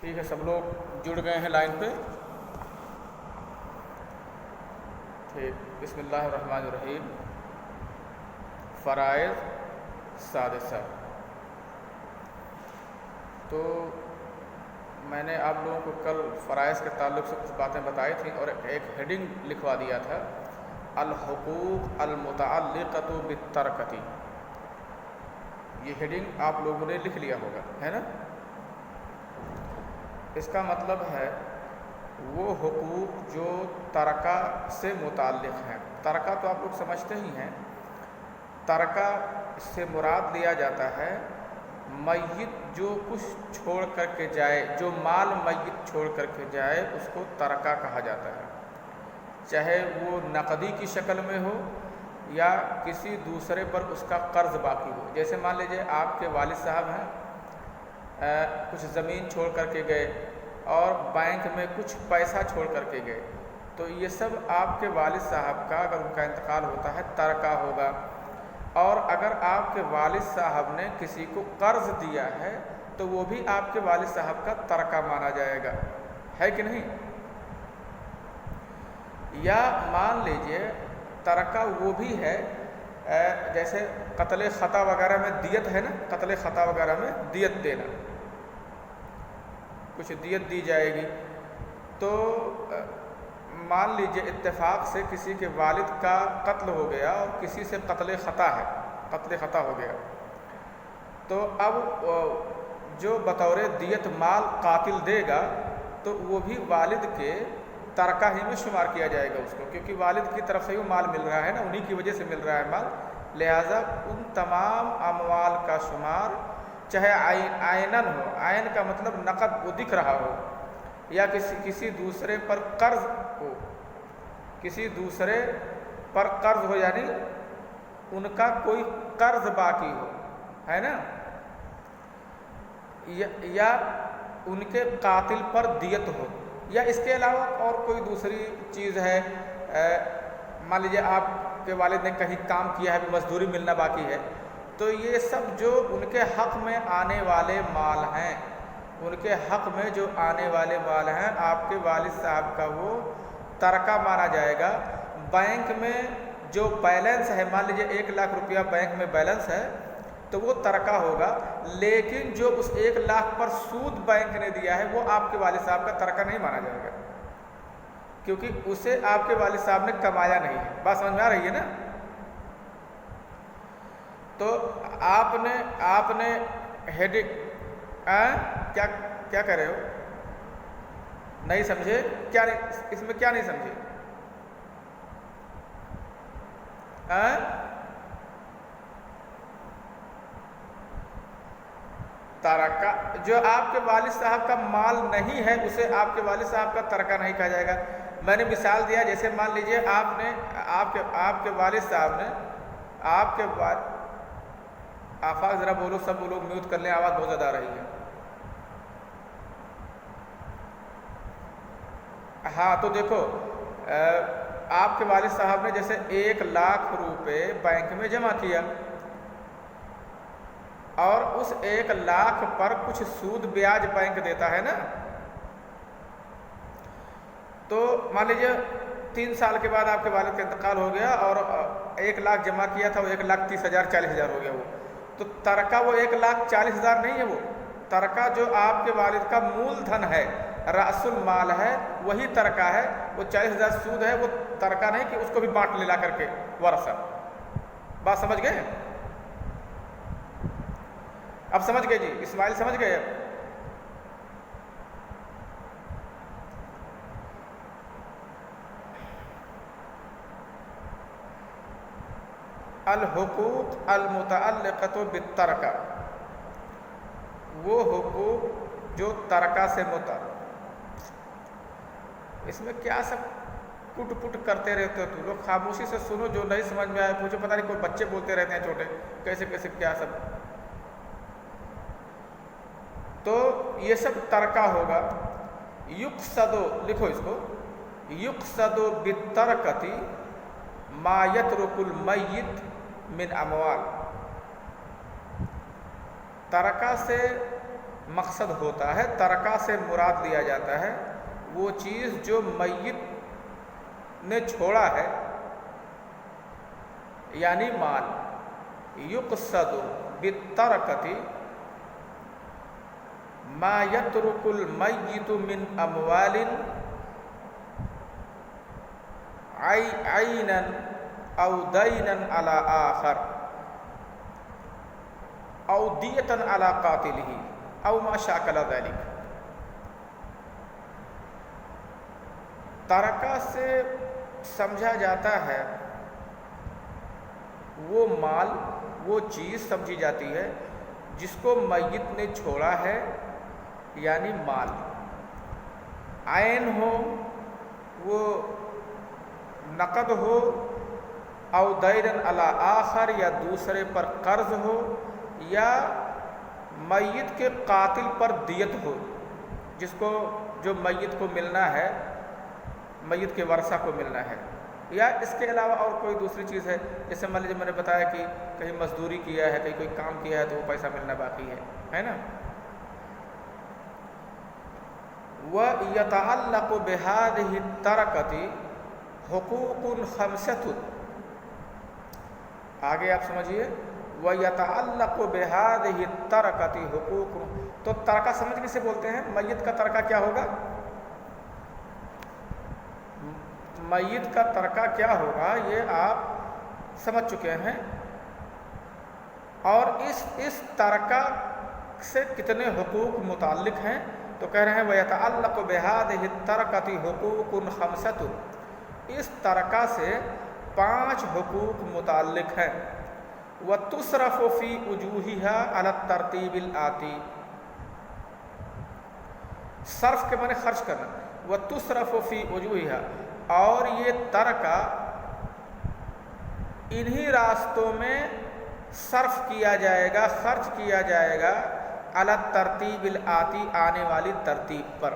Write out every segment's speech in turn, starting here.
ٹھیک ہے، سب لوگ جڑ گئے ہیں لائن پہ؟ ٹھیک، بسم اللہ الرحمن الرحیم۔ فرائض سادسہ۔ تو میں نے آپ لوگوں کو کل فرائض کے تعلق سے کچھ باتیں بتائی تھیں اور ایک ہیڈنگ لکھوا دیا تھا، الحقوق المتعلقۃ بالترکۃ۔ یہ ہیڈنگ آپ لوگوں نے لکھ لیا ہوگا، ہے نا؟ اس کا مطلب ہے وہ حقوق جو ترکہ سے متعلق ہیں۔ ترکہ تو آپ لوگ سمجھتے ہی ہیں، ترکہ سے مراد لیا جاتا ہے میت جو کچھ چھوڑ کر کے جائے، جو مال میت چھوڑ کر کے جائے اس کو ترکہ کہا جاتا ہے، چاہے وہ نقدی کی شکل میں ہو یا کسی دوسرے پر اس کا قرض باقی ہو۔ جیسے مان لیجیے آپ کے والد صاحب ہیں، کچھ زمین چھوڑ کر کے گئے اور بینک میں کچھ پیسہ چھوڑ کر کے گئے، تو یہ سب آپ کے والد صاحب کا اگر ان کا انتقال ہوتا ہے ترکہ ہوگا۔ اور اگر آپ کے والد صاحب نے کسی کو قرض دیا ہے تو وہ بھی آپ کے والد صاحب کا ترکہ مانا جائے گا، ہے کہ نہیں؟ یا مان لیجئے ترکہ وہ بھی ہے جیسے قتل خطا وغیرہ میں دیت ہے نا، قتل خطا وغیرہ میں دیت دینا، کچھ دیت دی جائے گی۔ تو مان لیجئے اتفاق سے کسی کے والد کا قتل ہو گیا اور کسی سے قتل خطا ہے، قتل خطا ہو گیا، تو اب جو بطور دیت مال قاتل دے گا تو وہ بھی والد کے ترکہ ہی میں شمار کیا جائے گا اس کو، کیونکہ والد کی طرف سے وہ مال مل رہا ہے نا، انہی کی وجہ سے مل رہا ہے مال، لہٰذا ان تمام اموال کا شمار چاہے عینن ہو، عین کا مطلب نقد وہ دکھ رہا ہو، یا کسی دوسرے پر قرض ہو، کسی دوسرے پر قرض ہو یعنی ان کا کوئی قرض باقی ہو، ہے نا، یا ان کے قاتل پر دیت ہو، یا اس کے علاوہ اور کوئی دوسری چیز ہے، مان لیجیے آپ کے والد نے کہیں کام کیا ہے، مزدوری ملنا باقی ہے، تو یہ سب جو ان کے حق میں آنے والے مال ہیں، ان کے حق میں جو آنے والے مال ہیں آپ کے والد صاحب کا وہ ترکہ مانا جائے گا۔ بینک میں جو بیلنس ہے، مان لیجیے 1,00,000 روپیہ بینک میں بیلنس ہے تو وہ ترکہ ہوگا، لیکن جو اس 1,00,000 پر سود بینک نے دیا ہے وہ آپ کے والد صاحب کا ترکہ نہیں مانا جائے گا، کیونکہ اسے آپ کے والد صاحب نے کمایا نہیں ہے۔ بات سمجھ میں آ رہی ہے نا؟ تو آپ نے ہیڈنگ کیا کر رہے ہو؟ نہیں سمجھے؟ کیا نہیں اس میں کیا نہیں سمجھے؟ ترکہ جو آپ کے والد صاحب کا مال نہیں ہے اسے آپ کے والد صاحب کا ترکہ نہیں کہا جائے گا۔ میں نے مثال دیا، جیسے مان لیجئے آپ کے والد صاحب نے آفاق ذرا بولو، سب لوگ میوٹ کر لیں، آواز بہت زیادہ آ رہی ہے۔ ہاں تو دیکھو، آپ کے والد صاحب نے جیسے 1,00,000 روپے بینک میں جمع کیا اور اس 1,00,000 پر کچھ سود بیاج بینک دیتا ہے نا، تو مان لیجیے 3 سال کے بعد آپ کے والد کا انتقال ہو گیا اور 1,00,000 جمع کیا تھا، وہ 1,30,000 40,000 ہو گیا، وہ تو ترکہ وہ 1,40,000 نہیں ہے، وہ ترکہ جو آپ کے والد کا مول دھن ہے، رأس المال ہے، وہی ترکہ ہے۔ وہ 40,000 سود ہے، وہ ترکہ نہیں کہ اس کو بھی بانٹ لے لا کر کے ورثہ۔ بات سمجھ گئے؟ اب سمجھ گئے جی؟ اسماعیل سمجھ گئے؟ الحقوق المتعلقۃ بالترکہ، وہ حقوق جو ترکہ سے متعلق۔ اس میں کیا سب کٹ پٹ کرتے رہتے ہو تو لوگ؟ خاموشی سے سنو، جو نہیں سمجھ میں آئے پوچھو، پتہ نہیں کوئی بچے بولتے رہتے ہیں چھوٹے، کیسے کیسے کیا سب۔ تو یہ سب ترکہ ہوگا۔ یقصد، لکھو اس کو، یقصد بالترکۃ ما یترک المیت من اموال۔ ترکہ سے مقصد ہوتا ہے، ترکہ سے مراد لیا جاتا ہے وہ چیز جو میت نے چھوڑا ہے، یعنی مال۔ یقصد بالترکۃ ما یترک المیت من اموال عینا او دینا علی آخر او دیتا علی قاتلہ او ما شاکل ذلک۔ ترکہ سے سمجھا جاتا ہے وہ مال، وہ چیز سمجھی جاتی ہے جس کو میت نے چھوڑا ہے، یعنی مال، عین ہو، وہ نقد ہو، او دین علی آخر یا دوسرے پر قرض ہو، یا میت کے قاتل پر دیت ہو، جس کو جو میت کو ملنا ہے، میت کے ورثہ کو ملنا ہے، یا اس کے علاوہ اور کوئی دوسری چیز ہے، جیسے مان لیجیے میں نے بتایا کہ کہیں مزدوری کیا ہے، کہیں کوئی کام کیا ہے تو وہ پیسہ ملنا باقی ہے نا۔ وَيَتَعَلَّقُ بِهَذِهِ التَّرَكَةِ حُقُوقٌ خَمْسَةٌ، آگے آپ سمجھیے، وَيَتَعَلَّقُ بِهَذِهِ التَّرَكَةِ حُقُوقٌ، تو ترکہ سمجھ کسے بولتے ہیں؟ میت کا ترکہ کیا ہوگا؟ میت کا ترکہ کیا ہوگا یہ آپ سمجھ چکے ہیں، اور اس ترکہ سے کتنے حقوق متعلق ہیں، تو کہہ رہے ہیں وَيَتَعَلَّقُ بِهَذِهِ التَّرَكَةِ حُقُوقٌ خَمْسَةٌ، اس ترکہ سے 5 حقوق متعلق ہیں۔ وَتُصْرَفُ فِي وُجُوهِهَا عَلَى التَّرْتِيبِ الْآتِي، صرف کے معنی خرچ کرنا، وَتُصْرَفُ فِي وُجُوهِهَا، اور یہ ترکہ انہی راستوں میں صرف کیا جائے گا، خرچ کیا جائے گا، علی الترتیب الآتی، آنے والی ترتیب پر۔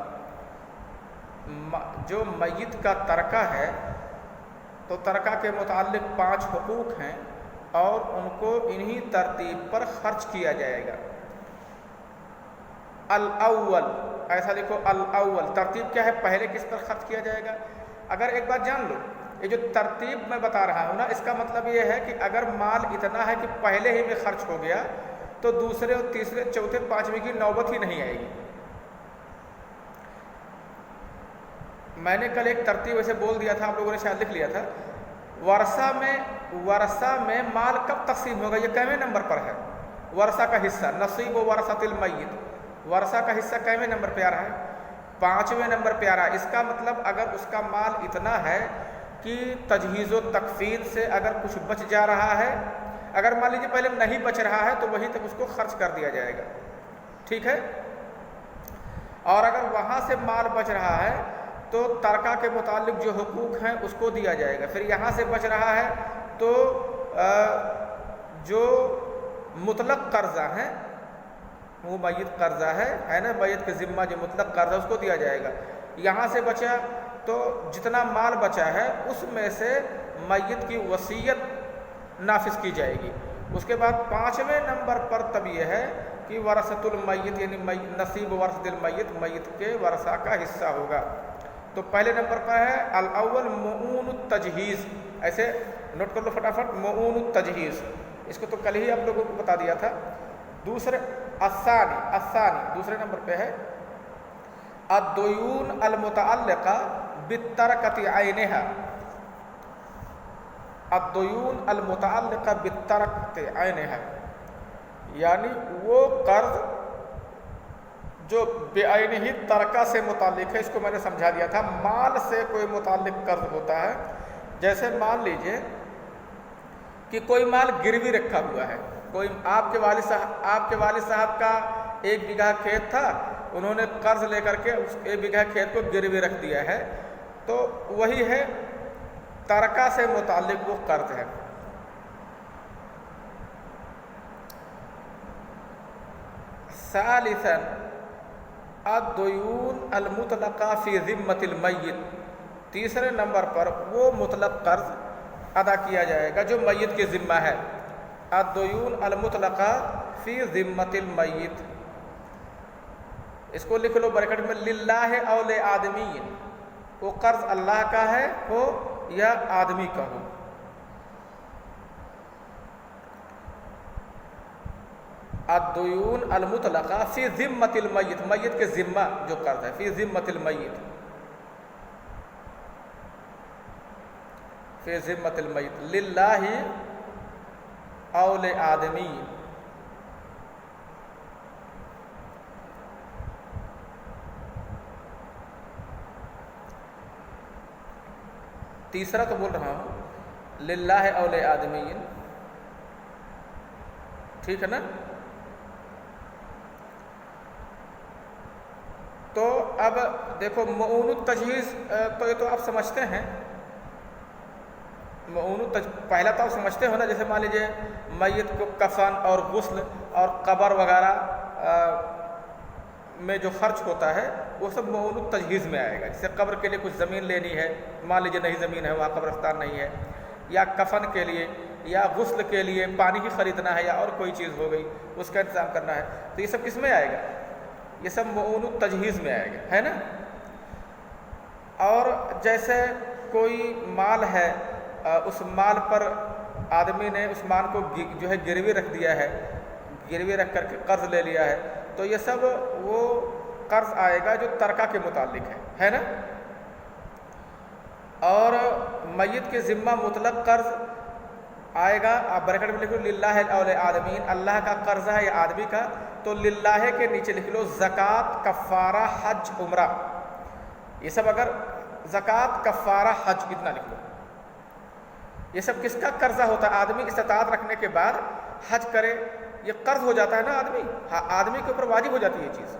جو میت کا ترکہ ہے تو ترکہ کے متعلق 5 حقوق ہیں اور ان کو انہی ترتیب پر خرچ کیا جائے گا۔ الاول، ایسا لکھو الاول، ترتیب کیا ہے؟ پہلے کس پر خرچ کیا جائے گا؟ اگر ایک بات جان لو، یہ جو ترتیب میں بتا رہا ہوں نا، اس کا مطلب یہ ہے کہ اگر مال اتنا ہے کہ پہلے ہی میں خرچ ہو گیا تو دوسرے اور تیسرے چوتھے پانچویں کی نوبت ہی نہیں آئے گی۔ میں نے کل ایک ترتیب ایسے بول دیا تھا، آپ لوگوں نے شاید لکھ لیا تھا، ورثہ میں مال کب تقسیم ہوگا؟ یہ کیویں نمبر پر ہے؟ ورثہ کا حصہ، نصیب و ورثۃ المیت، ورثہ کا حصہ کیویں نمبر پہ آ رہا ہے؟ 5ویں نمبر پہ آ رہا ہے۔ اس کا مطلب اگر اس کا مال اتنا ہے کہ تجہیز و تکفین سے اگر کچھ بچ جا رہا ہے، اگر مان لیجیے پہلے نہیں بچ رہا ہے تو وہیں تک اس کو خرچ کر دیا جائے گا، ٹھیک ہے؟ اور اگر وہاں سے مال بچ رہا ہے تو ترکہ کے متعلق جو حقوق ہیں اس کو دیا جائے گا۔ پھر یہاں سے بچ رہا ہے تو جو مطلق قرضہ ہیں، وہ میت قرضہ ہے نا، میت کے ذمہ جو مطلق قرضہ اس کو دیا جائے گا۔ یہاں سے بچا تو جتنا مال بچا ہے اس میں سے میت کی وصیت نافذ کی جائے گی۔ اس کے بعد 5ویں نمبر پر تب یہ ہے کہ ورثۃ المیت، یعنی نصیب ورثۃ المیت، میت کے ورثہ کا حصہ ہوگا۔ تو پہلے نمبر پر ہے الاول معون التجہیز، ایسے نوٹ کر لو فٹافٹ، معون التجہیز، اس کو تو کل ہی آپ لوگوں کو بتا دیا تھا۔ دوسرے الثانی دوسرے نمبر پہ ہے الدیون المتعلقہ بالترکۃ عینہا، الدیون المتعلقہ بالترکۃ عینہا، یعنی وہ قرض جو بعینہ ترکہ سے متعلق ہے۔ اس کو میں نے سمجھا دیا تھا، مال سے کوئی متعلق قرض ہوتا ہے، جیسے مان لیجئے کہ کوئی مال گروی رکھا ہوا ہے، کوئی آپ کے والد صاحب کا 1 بیگھہ کھیت تھا، انہوں نے قرض لے کر کے اس 1 بیگھہ کھیت کو گروی رکھ دیا ہے، تو وہی ہے ترکہ سے متعلق وہ قرض ہے۔ ثالثاً الدیون المطلقہ فی ذمۃ المیت، تیسرے نمبر پر وہ مطلق قرض ادا کیا جائے گا جو میت کے ذمہ ہے۔ الدیون المطلقہ فی ذمۃ المیت، اس کو لکھ لو بریکٹ میں، للہ او لآدمی، وہ قرض اللہ کا ہے ہو یا آدمی کا ہو۔ الدیون المطلقہ فی ذمۃ المیت، میت کے ذمہ جو قرض ہے، فی ذمۃ المیت، فی ذمۃ المیت، للہ او لآدمی۔ تیسرا تو بول رہا ہوں للہ او لآدمی، ٹھیک ہے نا؟ تو اب دیکھو معون التجہیز، تو یہ تو آپ سمجھتے ہیں، پہلا تو آپ سمجھتے ہو نا، جیسے مان لیجیے میت کو کفن اور غسل اور قبر وغیرہ میں جو خرچ ہوتا ہے وہ سب معون التجہیز میں آئے گا۔ جیسے قبر کے لیے کچھ زمین لینی ہے، مان لیجیے نہیں زمین ہے، وہاں قبرستان نہیں ہے، یا کفن کے لیے یا غسل کے لیے پانی ہی خریدنا ہے، یا اور کوئی چیز ہو گئی اس کا انتظام کرنا ہے، تو یہ سب کس میں آئے گا؟ یہ سب معون التجہیز میں آئے گا، ہے نا؟ اور جیسے کوئی مال ہے، اس مال پر آدمی نے اس مال کو جو ہے گروی رکھ دیا ہے، گروی رکھ کر کے قرض لے لیا ہے، تو یہ سب وہ قرض آئے گا جو ترکہ کے متعلق ہے نا؟ اور میت کے ذمہ مطلق قرض آئے گا، آپ بریکٹ میں لکھ لو للہ او لآدمین، اللہ کا قرض ہے یا آدمی کا، تو للہ کے نیچے لکھ لو زکوٰۃ، کفارہ، حج، عمرہ، یہ سب اگر زکوٰۃ، کفارہ، حج اتنا لکھ لو، یہ سب کس کا قرضہ ہوتا ہے؟ آدمی استطاعت رکھنے کے بعد حج کرے، یہ قرض ہو جاتا ہے نا آدمی، ہاں آدمی کے اوپر واجب ہو جاتی ہے یہ چیز،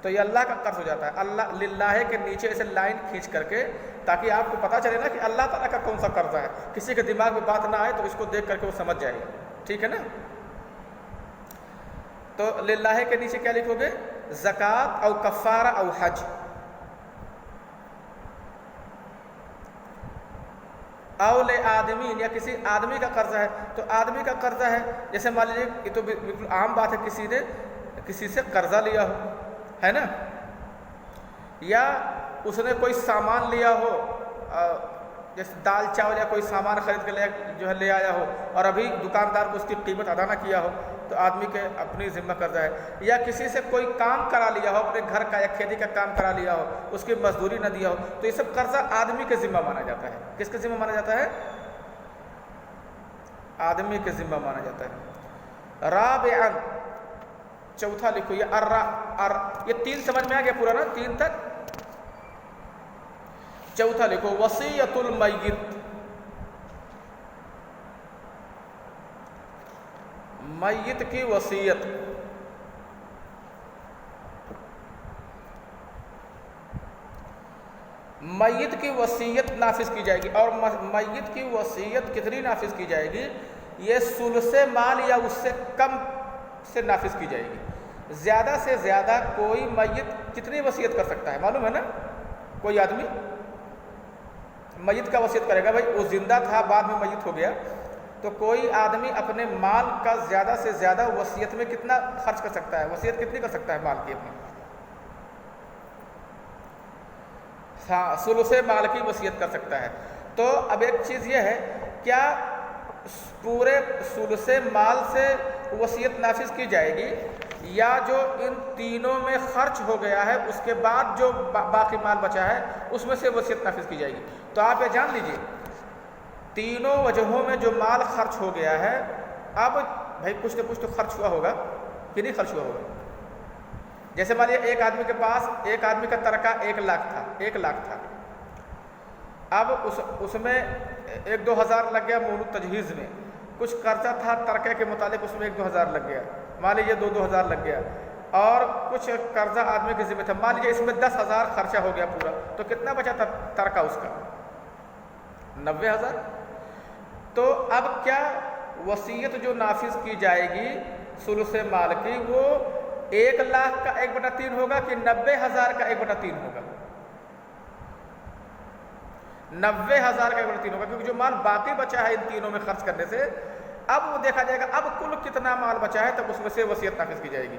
تو یہ اللہ کا قرض ہو جاتا ہے۔ اللہ للہ کے نیچے ایسے لائن کھینچ کر کے، تاکہ آپ کو پتہ چلے نا کہ اللہ تعالیٰ کا کون سا قرضہ ہے، کسی کے دماغ میں بات نہ آئے تو اس کو دیکھ کر کے وہ سمجھ جائے گا، ٹھیک ہے نا؟ تو للہ کے نیچے کیا لکھو گے؟ زکوٰۃ او کفارہ او حج۔ او لآدمین، یا کسی آدمی کا قرضہ ہے، تو آدمی کا قرضہ ہے، جیسے مان لیجیے یہ تو بالکل عام بات ہے، کسی نے کسی سے قرضہ لیا ہو، ہے نا؟ یا اس نے کوئی سامان لیا ہو، جیسے دال چاول یا کوئی سامان خرید کے لے آیا ہو، اور ابھی دکاندار کو اس کی قیمت ادا نہ کیا ہو، تو آدمی کے اپنی ذمہ قرضہ ہے۔ یا کسی سے کوئی کام کرا لیا ہو، اپنے گھر کا یا کھیتی کا کام کرا لیا ہو، اس کی مزدوری نہ دیا ہو، تو یہ سب قرضہ آدمی کے ذمہ مانا جاتا ہے۔ کس کے ذمہ مانا جاتا ہے؟ آدمی کے ذمہ مانا جاتا ہے۔ رابعاً، چوتھا لکھو، یہ تین سمجھ میں آ گیا پورا نا، تین تک؟ چوتھا لکھو وصیت المیت، میت کی وصیت۔ میت کی وصیت نافذ کی جائے گی، اور میت کی وصیت کتنی نافذ کی جائے گی؟ یہ ثلث مال یا اس سے کم سے نافذ کی جائے گی۔ زیادہ سے زیادہ کوئی میت کتنی وصیت کر سکتا ہے معلوم ہے نا؟ کوئی آدمی میت کا وصیت کرے گا، بھائی وہ زندہ تھا بعد میں میت ہو گیا، تو کوئی آدمی اپنے مال کا زیادہ سے زیادہ وصیت میں کتنا خرچ کر سکتا ہے؟ وصیت کتنی کر سکتا ہے مال کی اپنی؟ ثلث مال کی وصیت کر سکتا ہے۔ تو اب ایک چیز یہ ہے، کیا پورے ثلث مال سے وصیت نافذ کی جائے گی، یا جو ان تینوں میں خرچ ہو گیا ہے اس کے بعد جو باقی مال بچا ہے اس میں سے وصیت نافذ کی جائے گی؟ تو آپ یہ جان لیجئے، تینوں وجہوں میں جو مال خرچ ہو گیا ہے، اب بھائی کچھ نہ کچھ تو خرچ ہوا ہوگا کہ نہیں خرچ ہوا ہوگا؟ جیسے مان لیجیے ایک آدمی کے پاس، ایک آدمی کا ترکہ 1 لاکھ تھا، اب اس میں 1-2 ہزار لگ گیا معون التجہیز میں، کچھ قرضہ تھا ترکے کے متعلق، اس میں 1-2 ہزار لگ گیا، مان لیجیے 2-2 ہزار لگ گیا، اور کچھ قرضہ آدمی کے ذمہ تھا، مان لیجیے اس میں 10 ہزار خرچہ ہو گیا پورا، تو کتنا بچا تھا ترکہ اس کا؟ 90 ہزار۔ تو اب کیا وصیت جو نافذ کی جائے گی ثلث مال کی، وہ 1 لاکھ کا 1/3 ہوگا کہ 90 ہزار کا 1/3 ہوگا؟ 90 ہزار کا 1/3 ہوگا، کیونکہ جو مال باقی بچا ہے ان تینوں میں خرچ کرنے سے، اب وہ دیکھا جائے گا اب کل کتنا مال بچا ہے، تب اس میں سے وصیت نافذ کی جائے گی۔